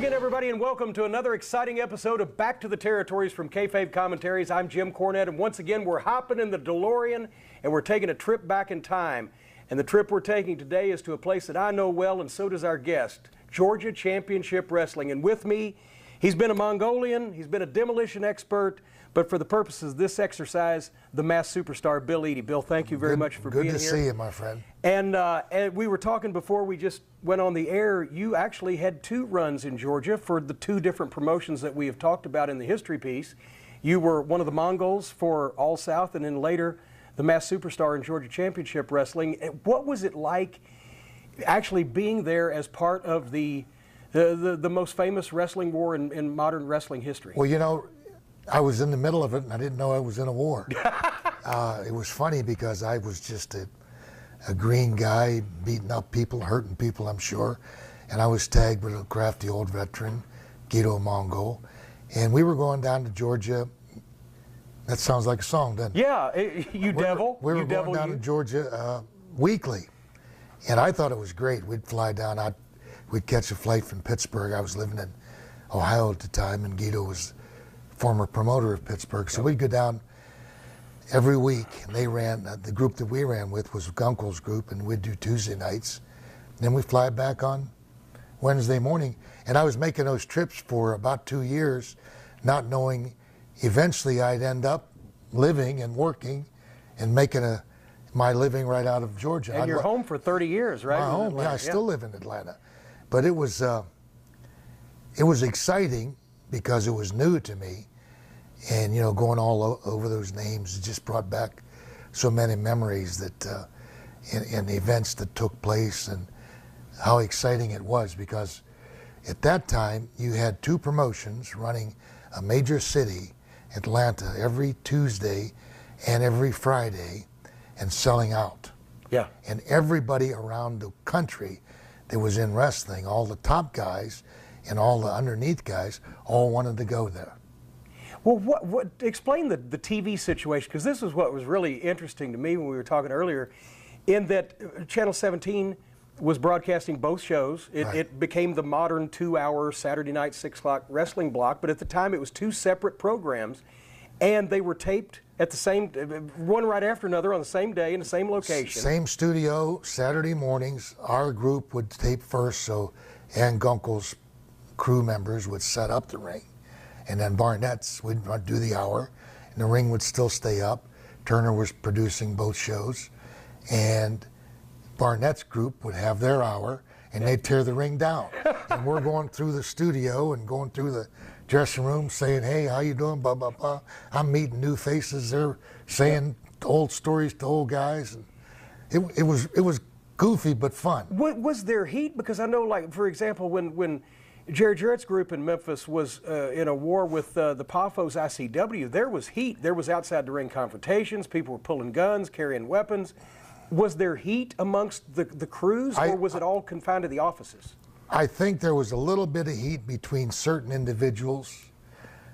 again, everybody, and welcome to another exciting episode of Back to the Territories from Kayfabe Commentaries. I'm Jim Cornette, and once again, we're hopping in the DeLorean, and we're taking a trip back in time. And the trip we're taking today is to a place that I know well, and so does our guest, Georgia Championship Wrestling. And with me, he's been a Mongolian, he's been a demolition expert, but for the purposes of this exercise, the masked superstar, Bill Eadie. Bill, thank you very much for being here. Good to see you, my friend. And we were talking before we just went on the air. You actually had two runs in Georgia for the two different promotions that we have talked about in the history piece. You were one of the Mongols for All South, and then later the masked superstar in Georgia Championship Wrestling. What was it like actually being there as part of the most famous wrestling war in modern wrestling history? Well, you know, I was in the middle of it, and I didn't know I was in a war. It was funny because I was just a green guy beating up people, hurting people, I'm sure. And I was tagged with a crafty old veteran, Guido Mongol. And we were going down to Georgia. That sounds like a song, doesn't it? Yeah, you devil. We were going down to Georgia weekly. And I thought it was great. We'd fly down. We'd catch a flight from Pittsburgh. I was living in Ohio at the time, and Guido was former promoter of Pittsburgh. So we'd go down every week, and they ran, the group that we ran with was Gunkel's group, and we'd do Tuesday nights. And then we'd fly back on Wednesday morning. And I was making those trips for about 2 years, not knowing eventually I'd end up living and working and making my living right out of Georgia. And you're home for 30 years, right? My home, yeah, I still live in Atlanta. But it was exciting because it was new to me. And, you know, going all over those names, it just brought back so many memories that in the events that took place and how exciting it was, because at that time you had two promotions running a major city, Atlanta, every Tuesday and every Friday, and selling out. Yeah. And everybody around the country that was in wrestling, all the top guys and all the underneath guys, all wanted to go there. Well, explain the TV situation, because this is what was really interesting to me when we were talking earlier, in that Channel 17 was broadcasting both shows. It became the modern 2-hour Saturday night 6 o'clock wrestling block, but at the time it was two separate programs, and they were taped at the same, one right after another on the same day in the same location. Same studio, Saturday mornings. Our group would tape first, so Ann Gunkel's crew members would set up the ring. And then Barnett's would do the hour, and the ring would still stay up. Turner was producing both shows, and Barnett's group would have their hour, and they'd tear the ring down. And we're going through the studio and going through the dressing room saying, hey, how you doing, blah, blah, blah. I'm meeting new faces. They're saying old stories to old guys. And it was goofy but fun. Was there heat? Because I know, like, for example, when Jerry Jarrett's group in Memphis was in a war with the Pafos ICW, there was heat. There was outside the ring confrontations. People were pulling guns, carrying weapons. Was there heat amongst the crews, or was it all confined to the offices? I think there was a little bit of heat between certain individuals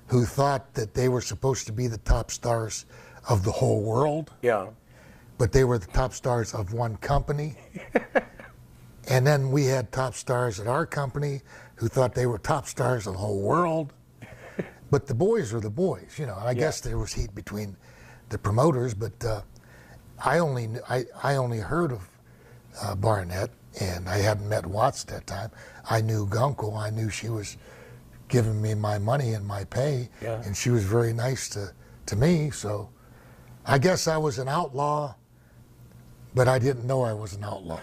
who thought that they were supposed to be the top stars of the whole world. Yeah. But they were the top stars of one company. And then we had top stars at our company who thought they were top stars of the whole world. But the boys are the boys, you know. I guess there was heat between the promoters, but I only heard of Barnett, and I hadn't met Watts at that time. I knew Gunkel. I knew she was giving me my money and my pay, and she was very nice to me. So I guess I was an outlaw, but I didn't know I was an outlaw.